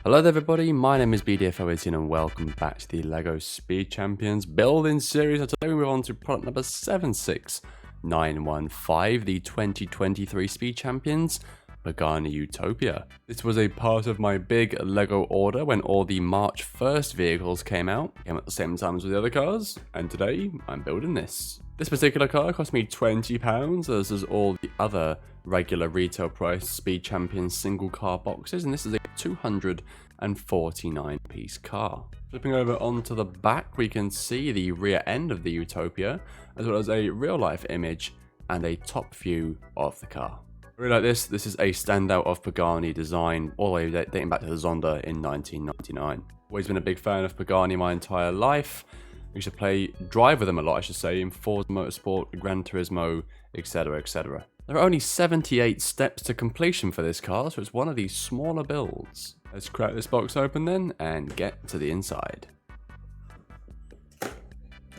Hello there everybody, my name is BDF18 and welcome back to the LEGO Speed Champions building series. And today we move on to product number 76915, the 2023 Speed Champions Pagani Utopia. This was a part of my big LEGO order when all the March 1st vehicles came at the same time as the other cars, and today I'm building this. This particular car cost me £20, as does all the other regular retail price Speed Champions single car boxes, and this is a 249 piece car. Flipping over onto the back, we can see the rear end of the Utopia, as well as a real life image and a top view of the car. I really like this. This is a standout of Pagani design, all the way dating back to the Zonda in 1999. Always been a big fan of Pagani my entire life. I used to drive with them a lot, I should say, in Forza Motorsport, Gran Turismo, etc, etc. There are only 78 steps to completion for this car, so it's one of these smaller builds. Let's crack this box open then, and get to the inside.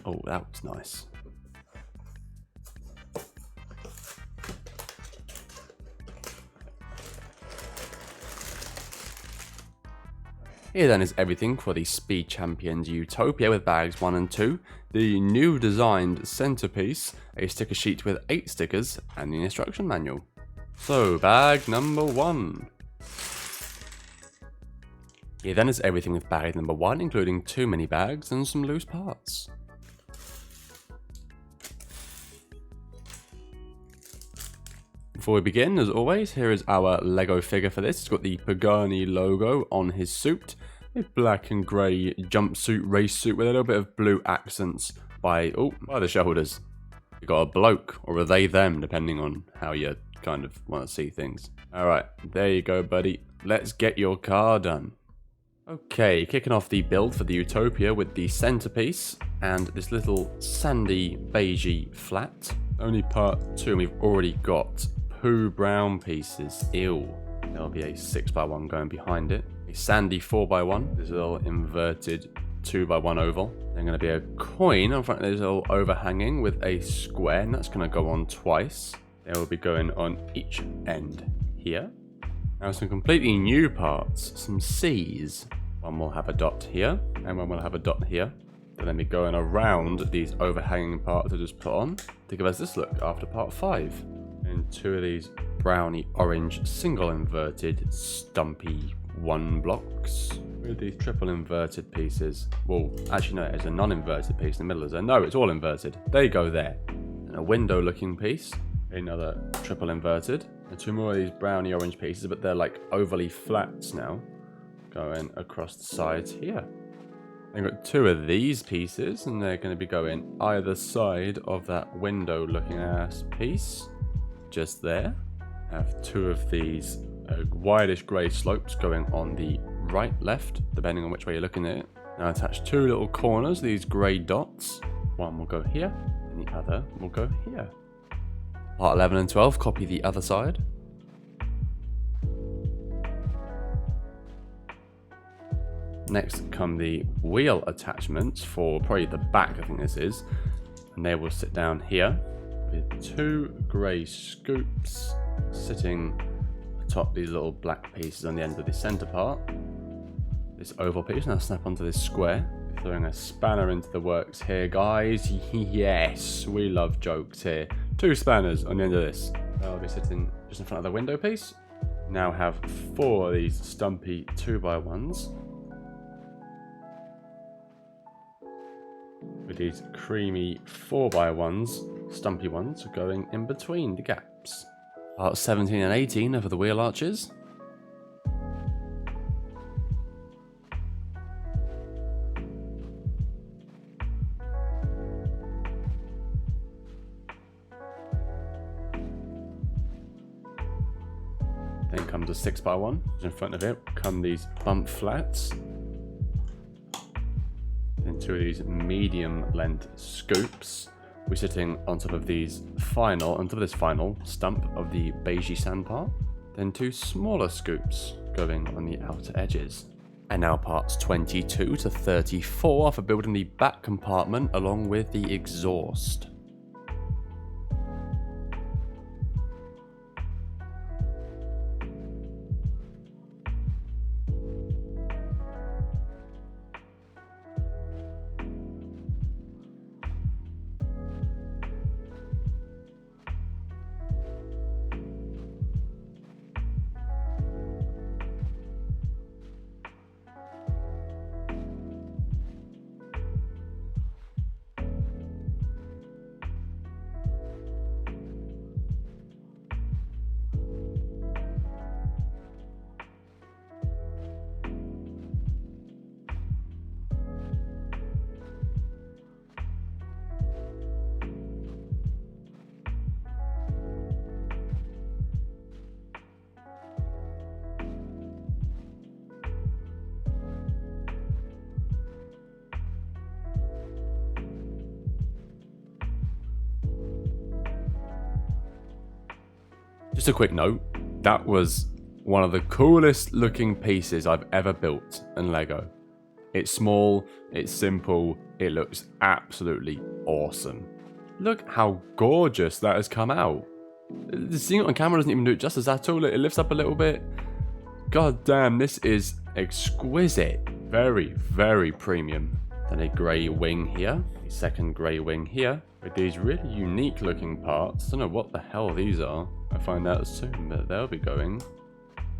Oh, that was nice. Here then is everything for the Speed Champions Utopia with bags 1 and 2, the new designed centerpiece, a sticker sheet with 8 stickers, and the instruction manual. So, bag number 1. Here then is everything with bag number 1, including 2 mini bags and some loose parts. Before we begin, as always, here is our LEGO figure for this. It's got the Pagani logo on his suit, a black and grey jumpsuit, race suit with a little bit of blue accents by the shoulders. You got a bloke, or a they them, depending on how you kind of want to see things. Alright, there you go, buddy. Let's get your car done. Okay, kicking off the build for the Utopia with the centerpiece and this little sandy beigey flat. Only part 2, and we've already got poo brown pieces. Ew. There'll be a 6x1 going behind it. A sandy 4x1. This little inverted 2x1 oval. Then going to be a coin in front of this little overhanging with a square, and that's going to go on twice. They will be going on each end here. Now some completely new parts. Some C's. One will have a dot here, and one will have a dot here. They'll then be going around these overhanging parts I just put on to give us this look after part 5. And 2 of these browny orange single inverted stumpy 1 blocks with these triple inverted pieces. Well, actually no, there's a non-inverted piece in the middle, is there? No, it's all inverted. There you go there. And a window looking piece, another triple inverted, and 2 more of these browny orange pieces, but they're like overly flats now, going across the sides here. I've got 2 of these pieces, and they're going to be going either side of that window looking ass piece. Just there. I have 2 of these whitish grey slopes going on the right, left, depending on which way you're looking at it. Now attach 2 little corners, these grey dots. One will go here, and the other will go here. Part 11 and 12, copy the other side. Next come the wheel attachments for probably the back, I think this is. And they will sit down here with 2 grey scoops sitting atop these little black pieces on the end of the centre part. This oval piece now snap onto this square. Throwing a spanner into the works here, guys. Yes, we love jokes here. 2 spanners on the end of this. They'll be sitting just in front of the window piece. Now have 4 of these stumpy 2x1s. With these creamy 4x1s, stumpy ones, going in between the gaps. Part 17 and 18 are for the wheel arches. Then comes a 6x1. In front of it come these bump flats. Then 2 of these medium length scoops. We're sitting on top of this final stump of the beigey sand part. Then 2 smaller scoops going on the outer edges. And now parts 22 to 34 for building the back compartment along with the exhaust. Just a quick note, that was one of the coolest looking pieces I've ever built in Lego. It's small, it's simple, it looks absolutely awesome. Look how gorgeous that has come out. Seeing it on camera doesn't even do it justice at all. It lifts up a little bit. God damn, this is exquisite. Very, very premium. Then a grey wing here, a second grey wing here, with these really unique looking parts. I don't know what the hell these are. I'll find out soon, but they'll be going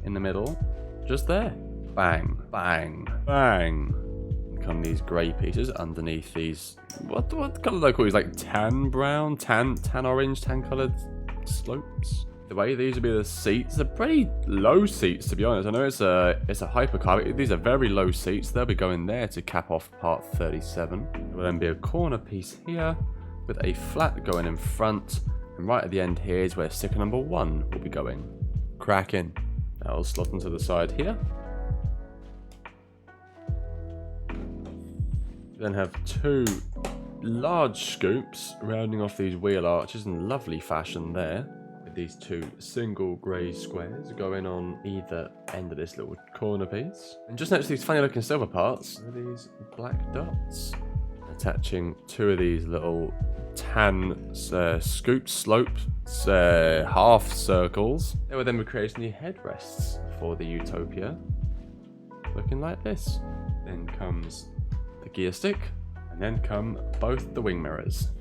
in the middle, just there. Bang, bang, bang. And come these grey pieces underneath these, what colour do I call these? Like tan brown, tan orange, tan coloured slopes. The way these would be the seats, they're pretty low seats to be honest. I know it's a hypercar, but these are very low seats. They'll be going there to cap off part 37. There will then be a corner piece here with a flat going in front, and right at the end here is where sticker number 1 will be going. Cracking. That'll slot into the side here. Then have 2 large scoops rounding off these wheel arches in lovely fashion there. These 2 single grey squares going on either end of this little corner piece. And just next to these funny looking silver parts are these black dots. Attaching 2 of these little tan scoop slopes, half circles. They will then be creating the headrests for the Utopia. Looking like this. Then comes the gear stick. And then come both the wing mirrors.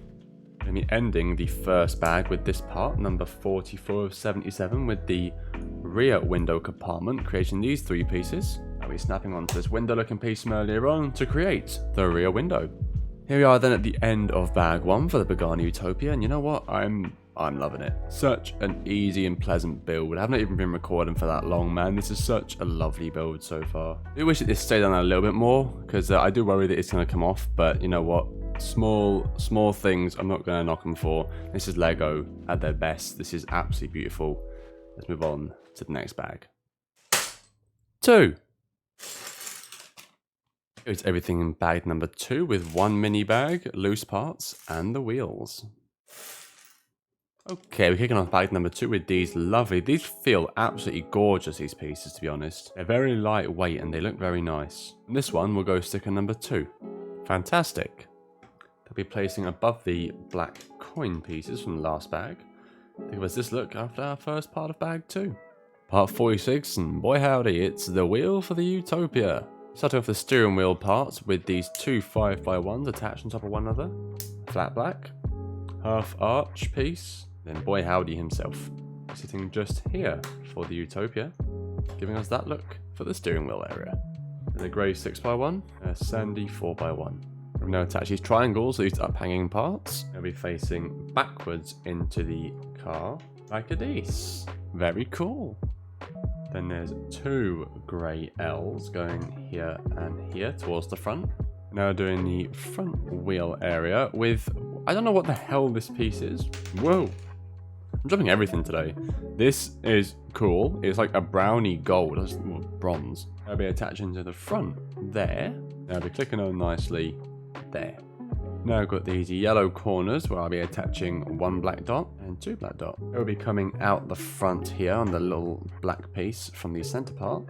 We're going to be ending the first bag with this part, number 44 of 77, with the rear window compartment, creating these 3 pieces. I'll be snapping onto this window looking piece from earlier on to create the rear window. Here we are then at the end of bag 1 for the Pagani Utopia, and you know what? I'm loving it. Such an easy and pleasant build. I haven't even been recording for that long, man. This is such a lovely build so far. I do wish it stayed on a little bit more, because I do worry that it's going to come off, but you know what? Small things, I'm not going to knock them for. This is Lego at their best. This is absolutely beautiful. Let's move on to the next bag. 2. It's everything in bag number 2 with 1 mini bag, loose parts, and the wheels. Okay, we're kicking off bag number 2 with these lovely, these feel absolutely gorgeous, these pieces, to be honest. They're very lightweight and they look very nice. And this one will go sticker number 2. Fantastic. They'll be placing above the black coin pieces from the last bag. Give us this look after our first part of bag 2. Part 46, and boy howdy, it's the wheel for the Utopia. Starting off the steering wheel parts with these 2 5x1s attached on top of one another. Flat black, half arch piece, then boy howdy himself, sitting just here for the Utopia, giving us that look for the steering wheel area. Then a grey 6x1, a sandy 4x1. We've now attached these triangles, these up hanging parts. They'll be facing backwards into the car like a this. Very cool. Then there's 2 grey L's going here and here towards the front. Now doing the front wheel area with, I don't know what the hell this piece is. Whoa. I'm dropping everything today. This is cool. It's like a brownie gold, that's bronze. I'll be attaching to the front there. I'll be clicking on nicely there. Now I've got these yellow corners where I'll be attaching 1 black dot and 2 black dot. It will be coming out the front here on the little black piece from the center part.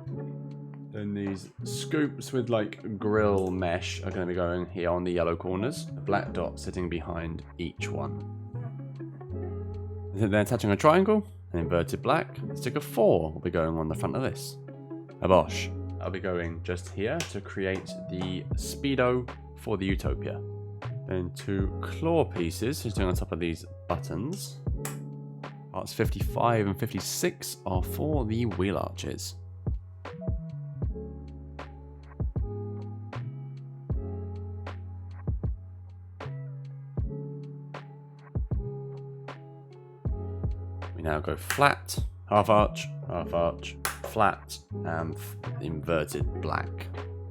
Then these scoops with like grill mesh are going to be going here on the yellow corners. A black dot sitting behind each one. Then attaching a triangle, an inverted black. Sticker 4 will be going on the front of this. A bosh. I'll be going just here to create the speedo for the Utopia. Then 2 claw pieces sitting on top of these buttons. Parts 55 and 56 are for the wheel arches. We now go flat, half arch, flat, and inverted black.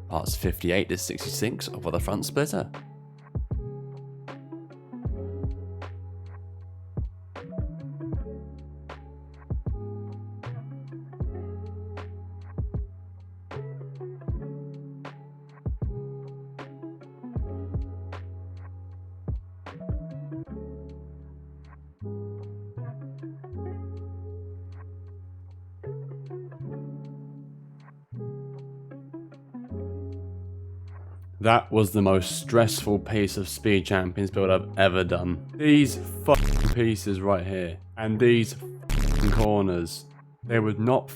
Parts 58 to 66 are for the front splitter. That was the most stressful piece of Speed Champions build I've ever done. These fucking pieces right here, and these fucking corners, they would not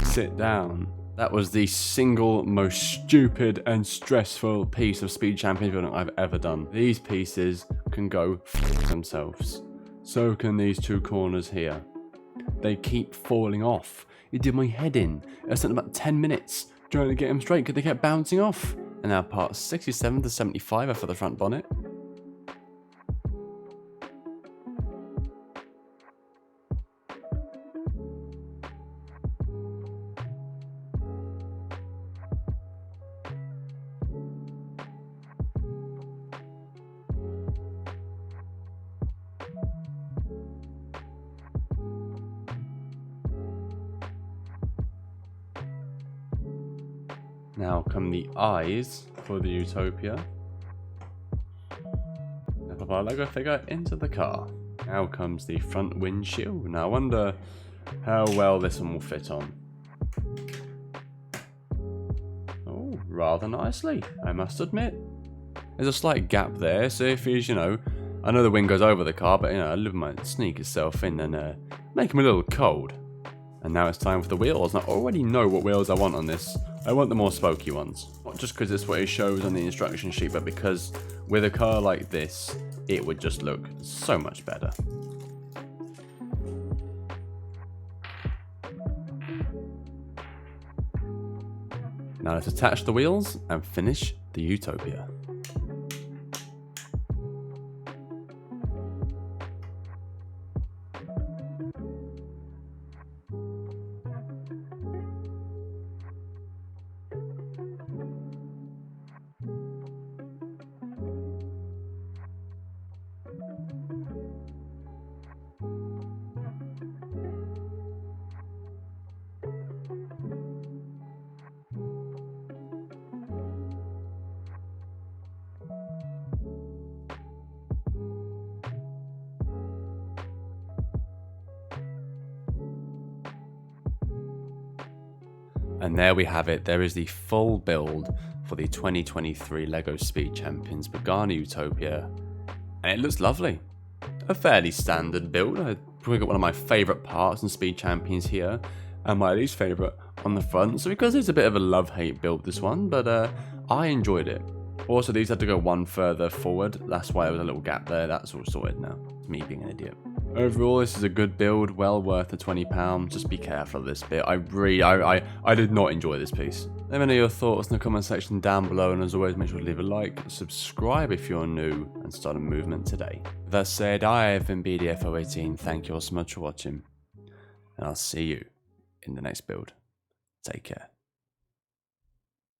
sit down. That was the single most stupid and stressful piece of Speed Champions building I've ever done. These pieces can go themselves. So can these two corners here. They keep falling off. It did my head in. I spent about 10 minutes trying to get them straight because they kept bouncing off. And now parts 67 to 75 are for the front bonnet. Now come the eyes for the Utopia. Now pop our Lego figure into the car. Now comes the front windshield. Now I wonder how well this one will fit on. Oh, rather nicely, I must admit. There's a slight gap there, so if he's, I know the wind goes over the car, but I live might sneak itself in and make him a little cold. And now it's time for the wheels. Now I already know what wheels I want on this. I want the more spokey ones. Not just because it's what it shows on the instruction sheet, but because with a car like this, it would just look so much better. Now let's attach the wheels and finish the Utopia. And there we have it. There is the full build for the 2023 LEGO Speed Champions Pagani Utopia. And it looks lovely. A fairly standard build. I probably got one of my favourite parts in Speed Champions here, and my least favourite on the front. So because it's a bit of a love-hate build, this one, but I enjoyed it. Also, these had to go one further forward. That's why there was a little gap there. That's all sorted now. Me being an idiot. Overall, this is a good build, well worth the £20. Just be careful of this bit. I did not enjoy this piece. Let me know your thoughts in the comment section down below, and as always, make sure to leave a like, subscribe if you're new, and start a movement today. With that said, I have been BDF018. Thank you all so much for watching, and I'll see you in the next build. Take care.